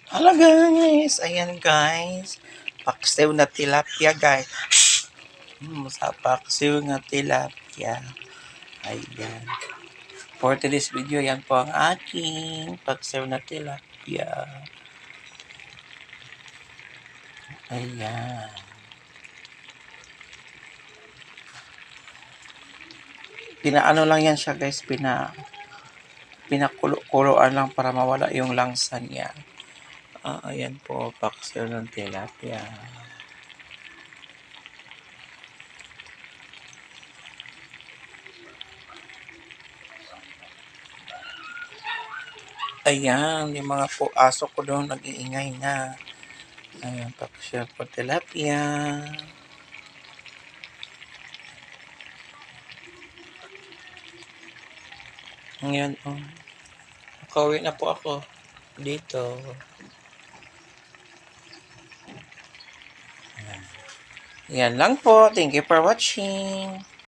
Hello guys! Ayan guys. Paksiw na tilapia guys. Sa paksiw na tilapia. Ayan. For today's video, yan po ang aking paksiw na tilapia. Ayan. Pinaano lang yan siya guys. Pinakulo-kuloan lang para mawala yung langsa niya. Ayan po, paksiw ng tilapia. Ayan, yung mga aso ko doon nag-iingay na. Ayan, paksiw po tilapia. Ngayon, nakauwi na po ako dito. Ayan lang po. Thank you for watching.